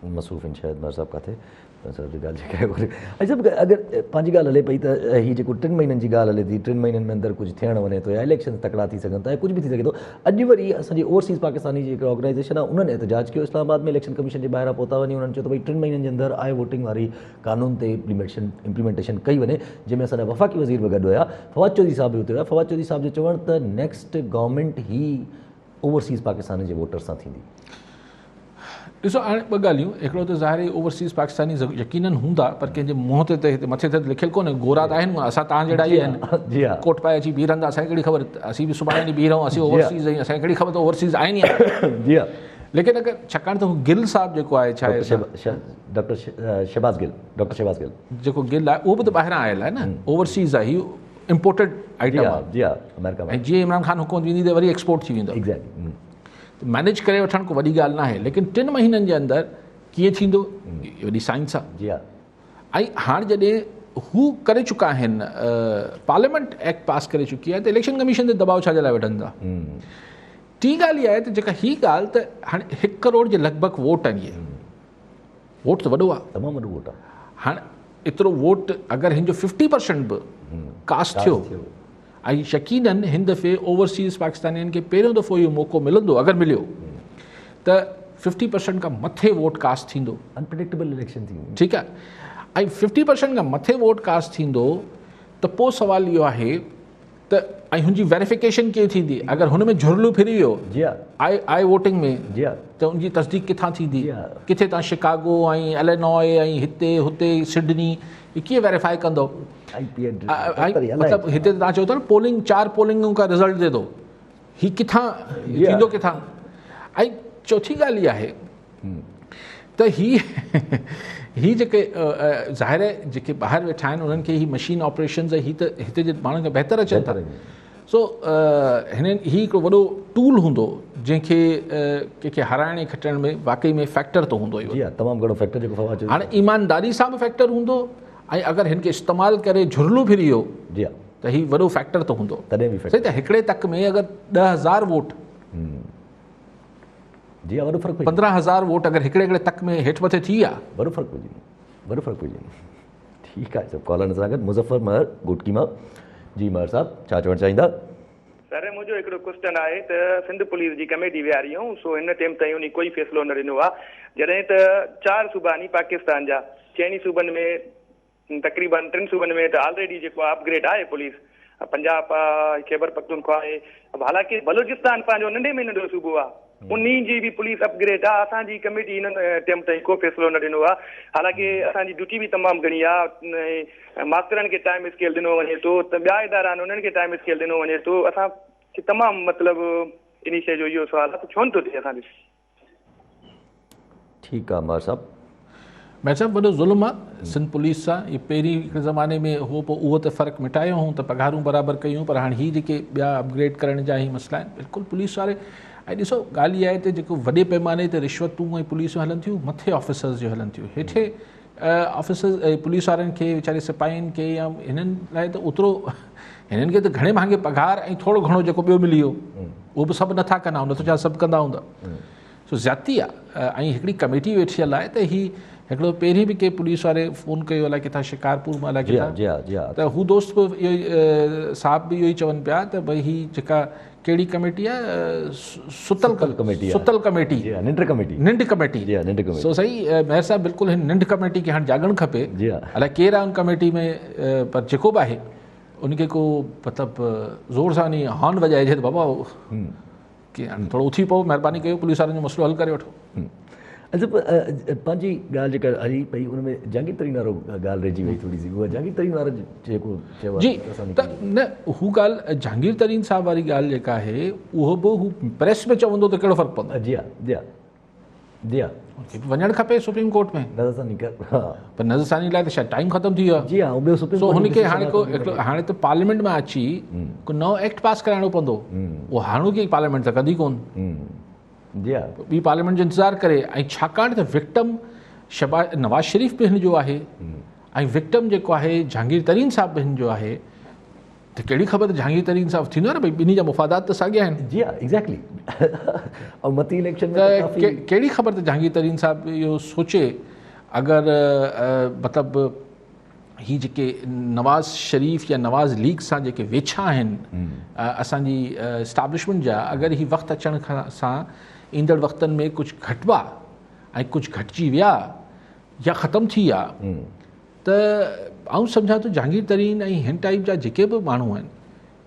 मसरूफ़ आहिनि शायदि महर साहब किथे ॻाल्हि जेका आहे। अच्छा अगरि पंहिंजी ॻाल्हि हले पई त हीअ जेको 3 महीननि जी ॻाल्हि हले थी, 3 महीननि में अंदरि कुझु थियणु वञे थो या इलेक्शन तकड़ा थी सघनि था या कुझु बि थी सघे थो। अॼु वरी असांजी ओवरसीज़ पाकिस्तानी जेका ऑर्गेनाइज़ेशन आहे उन्हनि एहतजाज कयो इस्लामाबाद में इलेक्शन कमीशन जे ॿाहिरां पहुता वञी। उन्हनि चयो त भई 3 महीननि जे अंदरि आई वोटिंग वारी कानून ते इम्प्लीमेंटेशन कई वञे, जंहिंमें असांजा वफ़ाक़ी वज़ीर बि गॾु हुया, फवाद चौधरी साहब बि हुते हुया। फवाद चौधरी साहब जो चवणु त नेक्स्ट गवर्नमेंट ही ओवरसीज़ पाकिस्तानी जे वोटर सां थींदी। ॾिसो हाणे ॿ ॻाल्हियूं, हिकिड़ो त ज़ाहिर ओवरसीज़ पाकिस्तानी यकीनन हूंदा, पर कंहिंजे मुंहं ते हिते मथे ते लिखियलु कोन्हे। गोरा त आहिनि, असां तव्हां जहिड़ा ई आहिनि, कोट पाए अची बीह रहंदा, असांखे कहिड़ी ख़बर, असीं बि सुभाणे ॾींहुं बीह रहूं, असीं ओवरसीज़ आहियूं, असांखे कहिड़ी ख़बर त ओवरसीज़ आहिनि ई आहिनि। जी हा, लेकिन अगरि छाकाणि त हू गिल साहब जेको आहे, छा डॉक्टर शहबाज़ गिल जेको गिल आहे उहो बि त ॿाहिरां आयल आहे न, ओवरसीज़ आहे, हीउ इम्पोर्टेड आइटम आहे। जी हा, अमेरिका में। ऐं जीअं इमरान ख़ान हुकूमत वेंदी त वरी एक्सपोर्ट थी वेंदो। एग्ज़ैक्टली, मैनेज करे वठणु को वॾी ॻाल्हि न आहे, लेकिन 3 महीननि जे अंदरि कीअं थींदो, वॾी साइंस आहे। जी हा, ऐं हाणे जॾहिं हू करे चुका आहिनि, पार्लियामेंट एक्ट पास करे चुकी आहे, त इलेक्शन कमीशन ते दबाव छाजे लाइ वठनि था। टी ॻाल्हि इहा आहे त जेका हीअ ॻाल्हि त हाणे 1 करोड़ जे लॻभॻि वोट आहिनि, इहे वोट त वॾो आहे, तमामु वॾो वोट आहे। हाणे एतिरो वोट अगरि हिन जो 50% बि कास्ट थियो, ऐं यकीनन हिन दफ़े ओवरसीज़ पाकिस्तानियुनि खे पहिरियों दफ़ो इहो मौक़ो मिलंदो, अगरि मिलियो त 50% खां मथे वोट कास्ट थींदो। अनप्रेडिक्टेबल इलेक्शन थींदी, ठीकु आहे। ऐं 50% खां मथे वोट कास्ट थींदो त पोइ सुवाल इहो आहे त ऐं हुनजी वेरिफिकेशन कीअं थींदी। अगरि हुन में झुरलू फिरी वियो आई वोटिंग में, जी हा, त उनजी तस्दीक किथां थींदी, किथे तव्हां शिकागो ऐं एलेनॉय ऐं हिते हुते सिडनी कीअं वेरीफाई कंदो। मतिलबु हिते तव्हां चओ था न पोलिंग 4 पोलिंगूं का रिज़ल्ट दे दो, हीउ किथां थींदो किथां। ऐं चौथी ॻाल्हि इहा आहे त ही जेके ज़ाहिर आहे जेके ॿाहिरि वेठा आहिनि उन्हनि खे ही मशीन ऑपरेशन्स ही त हिते जे माण्हुनि खे बहितर अचनि था। सो हिननि ही हिकिड़ो वॾो टूल हूंदो जंहिंखे कंहिंखे हराइण खटण में वाक़ई में फैक्टर त हूंदो ई, तमामु घणो फैक्टर जेको फवाद चौधरी। हाणे ईमानदारी सां बि फैक्टर हूंदो, ऐं अगरि हिन खे इस्तेमालु करे झुरलू फिरी वियो जी हा, त ही वॾो फैक्टर त हूंदो। तॾहिं बि सही त हिकिड़े तक में अगरि 10,000 वोट, जी हा, वॾो फ़र्क़ु 15,000 वोट अगरि हिकिड़े तक में हेठि मथे थी विया, वॾो फ़र्क़ु हुजे। ठीकु आहे, सभु कॉलर सां गॾु मुज़फ़र महर घोटकी मां। जी महर साहब छा चवणु चाहींदा? सर मुंहिंजो हिकिड़ो क्वेश्चन आहे त सिंध पुलिस जी कमेटी विहारी हुयूं, सो हिन टाइम ताईं उन कोई फ़ैसिलो न ॾिनो आहे। जॾहिं त 4 सूबा नी पाकिस्तान जा, 4 सूबनि में तक़रीबन 3 सूबनि में त ऑलरेडी जेको आहे अपग्रेड आहे पुलिस, पंजाब आहे, खैबर पख्तूनख्वा आहे, हालांकि बलूचिस्तान पंहिंजो नंढे में नंढो सूबो आहे, उन जी बि पुलिस अपग्रेड आहे। असांजी कमेटी हिन टाइम ताईं को फ़ैसिलो न ॾिनो आहे। हालांकि असांजी ड्यूटी बि तमामु घणी आहे, मास्तरनि खे टाइम स्केल ॾिनो वञे थो, त ॿिया इदारा आहिनि उन्हनि खे टाइम स्केल ॾिनो वञे थो। असांखे तमामु मतिलबु इन शइ जो इहो सुवाल आहे त छो नथो थिए असांजो। ठीकु आहे महर साहब। महर साहब वॾो ज़ुल्म आहे सिंध पुलिस सां। इहे पहिरीं हिकिड़े ज़माने में हो पोइ उहो त फ़र्क़ु मिटायो हुओ त पघारूं बराबरि कयूं, पर हाणे हीअ जेके ॿिया अपग्रेड करण जा ई मसइला आहिनि बिल्कुलु पुलिस वारे। ऐं ॾिसो ॻाल्हि इहा आहे त जेको वॾे पैमाने ते रिश्वतूं ऐं पुलिसूं हलनि थियूं, मथे ऑफिसर्स जो हलनि थियूं, हेठे ऑफिसर्स पुलिस वारनि खे वीचारे सिपाहियुनि खे या हिननि लाइ त ओतिरो, हिननि खे त घणे महांगे पघार ऐं थोरो घणो जेको ॿियो मिली वियो उहो बि सभु नथा कंदा हूंदा, त छा सभु कंदा हूंदा। सो ज़्यादती आहे। ऐं हिकिड़ी कमेटी वेठियल आहे त हीअ हिकिड़ो पहिरीं बि के पुलिस वारे फ़ोन कयो अलाए किथां शिकारपुर मां अलाए किथां, त हू दोस्त बि इहो ई साहब बि इहो ई चवनि पिया त भई हीअ जेका कहिड़ी कमेटी आहे, सुतल कमेटी, निंड कमेटी। सो सही महर साहब, बिल्कुलु हिन निंड कमेटी खे हाणे जाॻणु खपे। अलाए केरु आहे उन कमेटी में, पर जेको बि आहे उनखे को मतिलबु ज़ोर सां हॉर्न वॼाइजे त बाबा की हाणे थोरो उथी पओ, महिरबानी कयो, पुलिस वारनि जो मसइलो हल करे वठो। अच्छा पंहिंजी ॻाल्हि जेका हली पई उन में जहांगीर तरीन वारो ॻाल्हि रहिजी वई थोरी सी, उहा जहांगीर तरीन वारो जेको चयो जी, त न हू ॻाल्हि जहांगीर तरीन साहब वारी ॻाल्हि जेका आहे उहो बि हू प्रेस में चवंदो त कहिड़ो फ़र्क़ु पवंदो? जी हा जी हा जी हा, वञणु खपे सुप्रीम कोर्ट में, नज़रसानी कर, हा पर नज़रसानी लाइ त शायदि टाइम ख़तमु थी वियो आहे। जी हा, ॿियो सुप्रीम सो कोर्ट हुनखे हाणे को हिकिड़ो हाणे त पार्लियामेंट में अची को नओं एक्ट पास कराइणो पवंदो, उहो हाणोकी पार्लियामेंट त कॾहिं कोन, जी हा, ॿी पार्लियामेंट जो इंतज़ारु करे। ऐं छाकाणि त विक्टम नवाज़ शरीफ़ बि हिन जो आहे ऐं विक्टम जेको आहे जहांगीर तरीन साहब बि हिन जो आहे, त कहिड़ी ख़बर त जहांगीर तरीन साहब थींदो आहे न भई ॿिन्ही जा मुफ़ादात त साॻिया आहिनि। जी हा एग्ज़ैक्टली ऐं मती इलेक्शन में त कहिड़ी ख़बर त जहांगीर तरीन साहब इहो सोचे अगरि मतिलबु ही जेके नवाज़ शरीफ़ या नवाज़ लीग सां जेके वेछा आहिनि असांजी इस्टाब्लिशमेंट जा, अगरि ही वक़्तु अचण सां ईंदड़ वक़्तनि में कुझु घटिबा ऐं कुझु घटिजी विया या ख़तमु थी विया त आउं सम्झां थो जहांगीर तरीन ऐं हिन टाइप जा जेके बि माण्हू आहिनि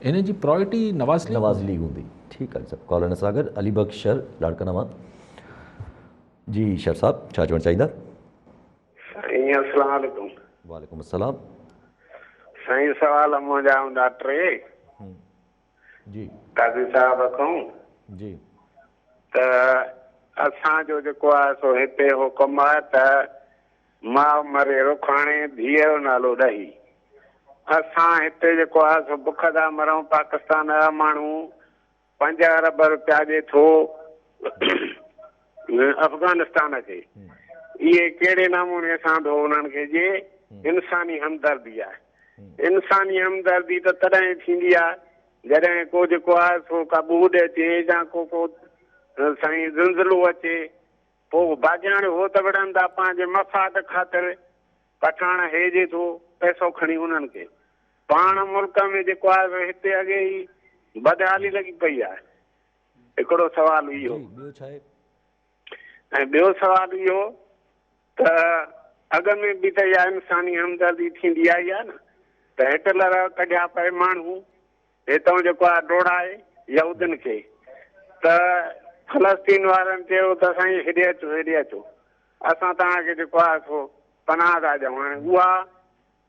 इन जी प्रायोरिटी नवाज़ लीग हूंदी। ठीकु आहे सर, कॉलर सागर अलीबग शर लाड़काना जी। शर साहब छा चवणु चाहींदा? साईं अस्सलाम वालेकुम। वालेकुम अस्सलाम। साईं सवाल मुंहिंजा हूंदा टे जी काज़ी साहब खां। जी त असांजो जेको आहे सो हिते हुकुम आहे त माउ मरे रुखाणे धीअ जो नालो ॾही। असां हिते जेको आहे सो बुख था मरूं, पाकिस्तान जा माण्हू 5 अरब रुपया ॾे थो अफ़गानिस्तान खे। इहे कहिड़े नमूने सां थो उन्हनि खे जे इंसानी हमदर्दी आहे। इंसानी हमदर्दी त तॾहिं थींदी आहे जॾहिं को जेको आहे सो का ॿूॾ अचे या को साईं ज़िलज़िलो अचे, पोइ भाॼाण हो त विढ़नि था पंहिंजे मफ़ाद ख़ातिर, पठाण हेजे थो पैसो खणी उन्हनि खे। पाण मुल्क में जेको आहे हिते अॻे ई बदहाली लॻी पई आहे। हिकिड़ो सुवाल इहो, ऐं ॿियो सुवाल इहो त अॻ में बि त इहा इंसानी हमदर्दी थींदी आई आहे न, त हिटलर कढिया पए माण्हू हितां जेको आहे डोड़ाए यहूदियुनि खे, त फलस्तीन वारनि चयो त साईं हेॾे अचो हेॾे अचो, असां तव्हांखे जेको आहे सो पनाह था ॾियूं। हाणे उहा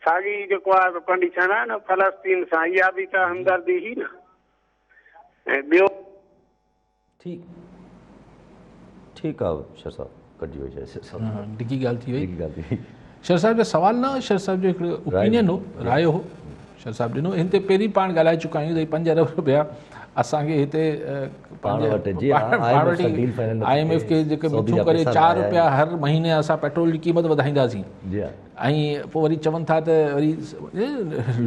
साॻी जेको आहे कंडीशन आहे न फलस्तीन सां, इहा बि त हमदर्दी ई न। ऐं ॿियो ठीकु आहे शर साहब, कटिजी वई शइ, डिघी ॻाल्हि थी वई। शर साहब जो सवाल न हो, शर साहब जो हिकिड़ो ओपिनियन हो, राय हो, शर साहब ॾिनो। हिन ते पहिरीं पाण ॻाल्हाए चुका आहियूं त 5 अरब रुपया असांखे हिते IMF खे जेके मिठियूं करे 4 रुपया हर महीने असां पेट्रोल जी क़ीमत वधाईंदासीं, ऐं पोइ वरी चवनि था त वरी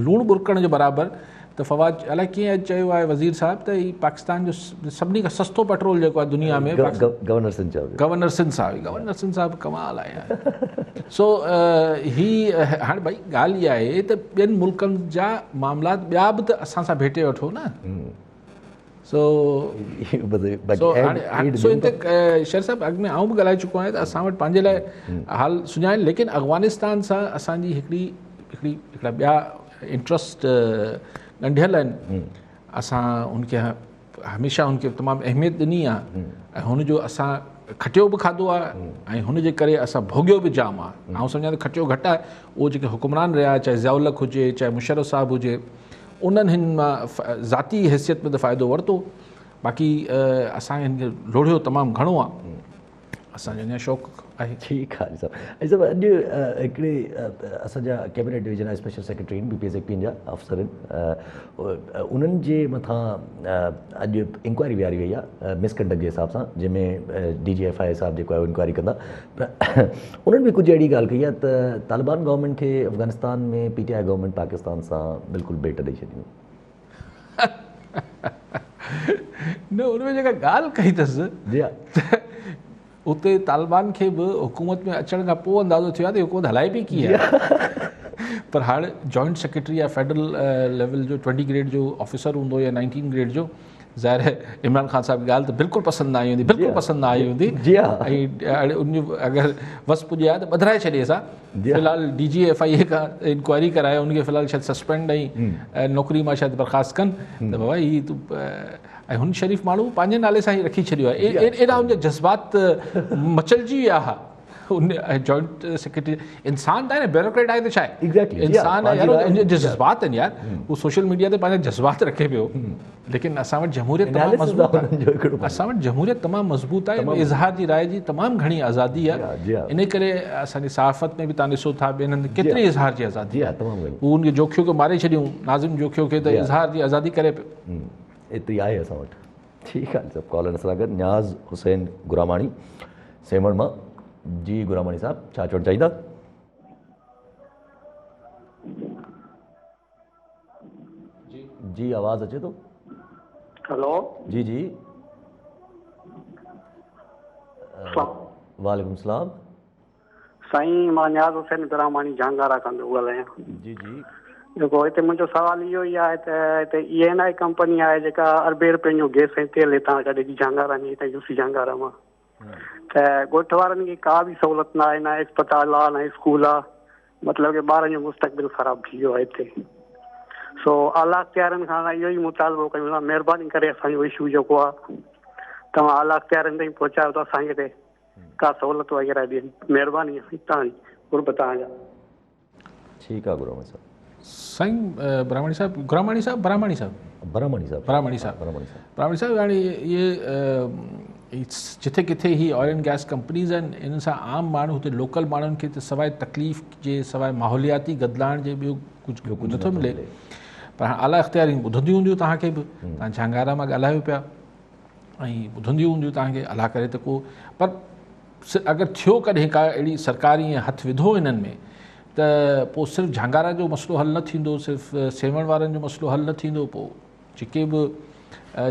लूणु बुरकण जो बराबरि। त फवाद अलाए कीअं चयो आहे वज़ीर साहब त ही पाकिस्तान जो सभिनी खां सस्तो पेट्रोल जेको आहे दुनिया में गवर्नर सिंध साहब कमाल आहे। सो ही हाणे भई ॻाल्हि इहा आहे त ॿियनि मुल्कनि जा मामलात ॿिया बि त असां सां भेटे वठो न। सो हिते शर साहब अॻु में आऊं बि ॻाल्हाए चुको आहियां त असां वटि पंहिंजे लाइ हाल सुञाइनि, लेकिन अफ़गानिस्तान सां असांजी हिकिड़ा ॿिया इंट्रस्ट ॻंढियल आहिनि। असां उनखे हमेशह उनखे तमामु अहमियत ॾिनी आहे ऐं हुनजो असां खटियो बि खाधो आहे ऐं हुनजे करे असां भोॻियो बि जाम आहे। आउं सम्झां त खटियो घटि आहे, उहो जेके हुकुमरान रहिया, चाहे ज़ियाउल हक़ हुजे चाहे मुशर्रफ साहब हुजे, उन्हनि हिन मां ज़ाती हैसियत में त फ़ाइदो वरितो, बाक़ी असांखे हिन खे लोढ़ियो तमामु घणो आहे, असांजो अञा शौक़ु आहे। ठीकु आहे साहब। ऐं सभु अॼु हिकिड़े असांजा कैबिनेट डिवीजन आहे, स्पेशल सेक्रेटरी आहिनि BPS एक्टिन जा अफ़सर आहिनि, उन्हनि जे मथां अॼु इंक्वायरी विहारी वई आहे मिसकंडक्ट जे हिसाब सां, जंहिंमें DGFI साहब जेको आहे इंक्वायरी कंदा। पर उन्हनि बि कुझु अहिड़ी ॻाल्हि कई आहे त तालिबान गवर्नमेंट खे अफ़गानिस्तान में PTI गवर्नमेंट पाकिस्तान सां बिल्कुलु भेट ॾेई छॾियूं। न उनमें जेका ॻाल्हि कई अथसि जी हा, उते तालिबान खे बि हुकूमत में अचण खां पोइ अंदाज़ो थियो आहे त हुकूमत हलाए बि कीअं आहे। पर हाणे जॉइंट सेक्रेटरी या फेडरल लेवल जो 20 ग्रेड जो ऑफिसर हूंदो या 19 ग्रेड जो, ज़ाहिर है इमरान ख़ान साहब की ॻाल्हि त बिल्कुलु पसंदि न आई हूंदी, बिल्कुलु पसंदि न आई हूंदी। जी हा। ऐं उन अगरि वस पुॼे हा त ॿधाए छॾे असां फ़िलहाल DGFIA खां इंक्वायरी कराए उनखे फ़िलहाल शायदि सस्पेंड ऐं नौकरी मां शायदि बर्ख़ास्त कनि त बाबा हीअ तूं ऐं हुन शरीफ़ माण्हू पंहिंजे नाले सां ई रखी छॾियो आहे। एॾा उनजा जज़्बात मचलजी विया हुआ। उन जॉइंट सेक्रेटरी इंसान आहे न, ब्यूरोक्रेट आहे त छा आहे, इंसान आहे यार, उनजे जज़्बात आहिनि यार। उहो सोशल मीडिया ते पंहिंजा जज़्बात रखे पियो, लेकिन असां वटि जमहूरियत तमामु मज़बूत आहे। असां वटि जमहूरियत तमामु मज़बूत आहे, इज़हार जी राय जी तमामु घणी आज़ादी आहे। इन करे असांजी सहाफ़त में बि तव्हां ॾिसो था ॿियनि हंधि केतिरी इज़हार जी आज़ादी आहे। हू उनखे जोखियो खे मारे छॾियूं, नाज़िम जोखियो खे, त इज़हार जी आज़ादी करे पियो। एतिरी आहे असां वटि। ठीकु आहे सभु कॉलर सां गॾु न्याज़ हुसैन गुरामाणी सेमण मां। जी गुरामाणी साहब छा चवणु चाहींदा? जी आवाज़ अचे थो? हेलो जी जी वालेकुम सलाम साईं, मां न्याज़ हुसैन गुरामाणी झांगारा कंदो ॻाल्हायां। जी जी जेको हिते मुंहिंजो सवाल इहो ई आहे त हिते ENI कंपनी आहे जेका अरबे रुपए जो गैस ऐं तेल हितां कढे थी झांगारा में, हिते यूसी झांगारा मां, त ॻोठ वारनि खे का बि सहूलियत न आहे, न अस्पताल आहे न स्कूल आहे, मतिलबु की ॿारनि जो मुस्तक़बिल ख़राबु थी वियो आहे हिते। सो आला अख़्तियारनि खां इहो ई मुतालबो कयूं था, महिरबानी करे असांजो इशू जेको आहे तव्हां आला अख़्तियारनि ताईं पहुचायो त असांखे हिते का सहूलियत वग़ैरह ॾियनि, महिरबानी तव्हांजी गुरब तव्हांजा। ठीकु आहे गुरामाणी साहब। साईं ब्राह्मणी साहब, गुरामाणी साहब, ब्राह्मणी साहब, ब्राह्मणी साहब, ब्राह्मणी साहब, ब्राह्मणी साहब, हाणे इहे जिथे किथे ही ऑयल एंड गैस कंपनीज़ आहिनि, इन सां आम माण्हू हुते लोकल माण्हुनि खे त सवाइ तकलीफ़ जे, सवाइ माहौलियाती गदिलाइण जे ॿियो कुझु नथो मिले। पर हाणे आला अख़्तियारियूं ॿुधंदियूं हूंदियूं तव्हांखे बि, तव्हां झांगारा मां ॻाल्हायो पिया ऐं ॿुधंदियूं हूंदियूं तव्हांखे, अलाह करे त को, पर अगरि थियो कॾहिं का अहिड़ी सरकारी ईअं हथु विधो इन्हनि में त पोइ सिर्फ़ु झांगारा जो मसइलो हल न थींदो, सिर्फ़ु सेवण वारनि जो मसइलो हल न थींदो, पोइ जेके बि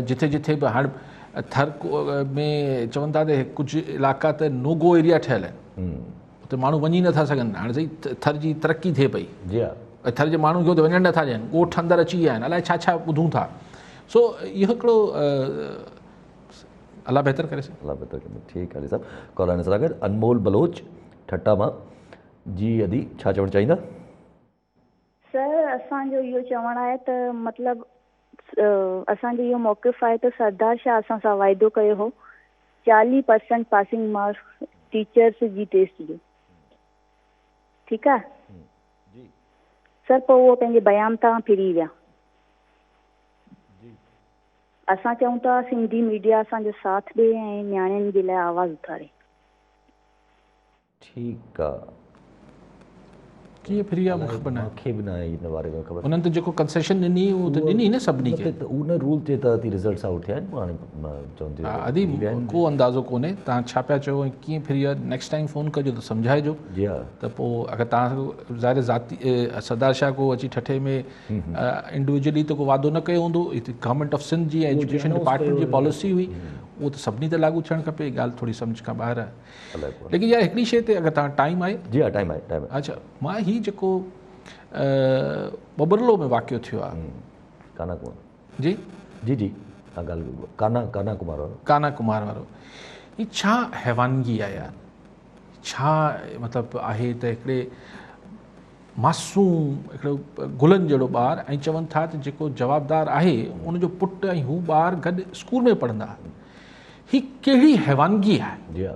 जिथे जिथे बि हाणे थर में चवनि था त कुझु इलाइक़ा त नो गो एरिया ठहियल आहिनि, उते माण्हू वञी नथा सघनि। हाणे सही थर जी तरक़ी थिए पई, थर जे माण्हुनि खे उते वञणु नथा ॾियनि, ॻोठ अंदरि अची विया आहिनि, अलाए छा छा ॿुधूं था। सो इहो हिकिड़ो अलाह बहितर करे सघे, अलाह बहितर करे। ठीकु आहे साहब। कॉलर सां गॾु अनमोल बलोच ठट्टा मां। जी अदी छा चवणु चाहींदा? सर असांजो इहो चवणु आहे त मतिलबु असांजो इहो मौक़िफ़ आहे त सरदार शाह असां सां वाइदो कयो हो 40% पासिंग मार्क्स टीचर्स जी टेस्ट जो, ठीकु आहे सर, पोइ उहो पंहिंजे बयान तां फिरी विया। असां चऊं था सिंधी मीडिया असांजो साथ ॾे ऐं नियाणियुनि जे लाइ आवाज़ उथारे। ठीकु आहे, कीअं फ्री आहे मूंखे ख़बर न आहे, मूंखे बि न आहे हिन बारे में ख़बर। उन्हनि त जेको कंसेशन ॾिनी उहो त ॾिनी न सभिनी खे, उन रूल ते त रिज़ल्ट्स आउट थिया आहिनि, हाणे चवंदी अदी को अंदाज़ो कोन्हे तव्हां छा पिया चओ ऐं कीअं फ्री आहे। नेक्स्ट टाइम फ़ोन कजो त सम्झाइजो। जी हा, त पोइ अगरि तव्हां ज़ाहिर ज़ाती सरदार शाह को अची ठठे में इंडिविजुअली त को वादो न कयो हूंदो, गवर्नमेंट ऑफ सिंध जी एजुकेशन डिपार्टमेंट जी पॉलिसी हुई, उहो त सभिनी ते लागू थियणु खपे, ॻाल्हि थोरी सम्झ खां ॿाहिरि आहे। लेकिन यार हिकिड़ी शइ ते अगरि तव्हां टाइम आहे, जी हा टाइम आहे, टाइम आहे। अच्छा, मां हीउ जेको बबरलो में वाक़ियो थियो आहे, काना कुमार जी जी जी हा ॻाल्हि काना कुमार वारो, काना कुमार वारो, हीअ छा हैवानगी आहे यार, छा मतिलबु आहे त हिकिड़े मासूम हिकिड़ो गुलनि जहिड़ो ॿारु ऐं चवनि था त जेको जवाबदार आहे उनजो पुटु ऐं हू ॿारु गॾु स्कूल में पढ़ंदा। हीअ कहिड़ी हैवानगी आहे, जी हा,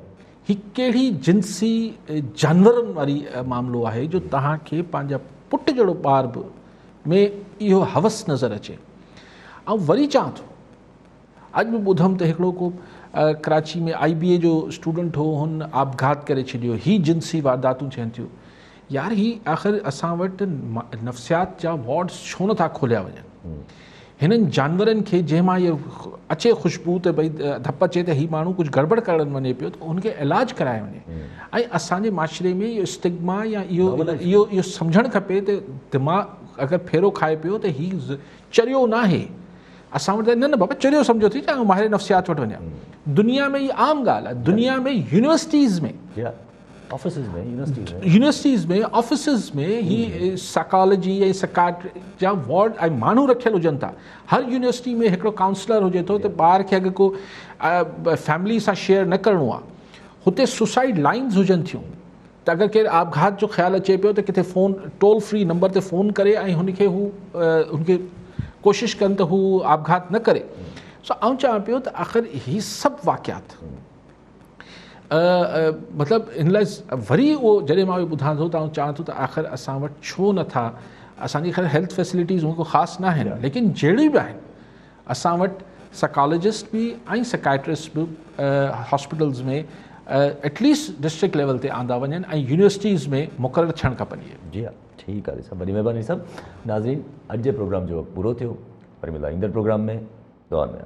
हीअ कहिड़ी जिन्सी जानवरनि वारी मामिलो आहे जो तव्हांखे पंहिंजा पुट जहिड़ो ॿार बि में इहो हवस नज़र अचे। ऐं वरी चवां थो, अॼु बि ॿुधमि त हिकिड़ो को कराची में IBA जो स्टूडेंट हो, हुन आपघात करे छॾियो, हीअ जिन्सी वारदातूं थियनि थियूं। यार हीअ आख़िर असां वटि नफ़्सियात जा वार्ड्स छो नथा खोलिया वञनि? हिननि जानवरनि खे जंहिंमां इहो अचे ख़ुशबू त भई धप अचे त हीउ माण्हू कुझु गड़बड़ करणु वञे पियो, त हुनखे इलाजु कराए वञे। ऐं असांजे माशरे में इहो स्टिग्मा या इहो सम्झणु खपे त दिमाग़ अगरि फेरो खाए पियो त हीउ चरियो न आहे। असां वटि न बाबा चरियो सम्झो थी चाहे माहिर नफ़्सियात वटि वञा। दुनिया में इहा आम ॻाल्हि आहे, दुनिया में यूनिवर्सिटीज़ में ऑफिसिस में, यूनिवर्सिटीज़ में, ऑफिसिस में ही साइकोलॉजी या सकाइट्री जा वार्ड ऐं माण्हू रखियल हुजनि था। हर यूनिवर्सिटी में हिकिड़ो काउंसलर हुजे थो त ॿार खे अगरि को फैमिली सां शेयर न करिणो आहे, हुते सुसाइड लाइन्स हुजनि थियूं त अगरि केरु आपघात जो ख़्यालु अचे पियो त किथे फ़ोन टोल फ्री नंबर ते फ़ोन करे ऐं हुनखे हुनखे कोशिशि कनि त हू आपघात न करे। सो आउं चवां पियो त आख़िर ही सभु वाक़ियात मतिलबु हिन लाइ वरी उहो जॾहिं मां ॿुधां थो त आउं चवां थो त आख़िर असां वटि छो नथा, असांजी ख़ैर हेल्थ फैसिलिटीज़ उहो ख़ासि न आहिनि, लेकिन जहिड़ी बि आहिनि असां वटि साइकोलॉजिस्ट बि ऐं साइकाइट्रिस्ट बि हॉस्पिटल्स में एटलीस्ट डिस्ट्रिक्ट लेवल ते आंदा वञनि ऐं यूनिवर्सिटीज़ में मुक़ररु थियणु खपनि। जी हा, ठीकु आहे सभु, वॾी महिरबानी सभु। नाज़रीन, अॼु जे प्रोग्राम जो पूरो थियो, वरी मिला ईंदड़ प्रोग्राम में, दुआ में।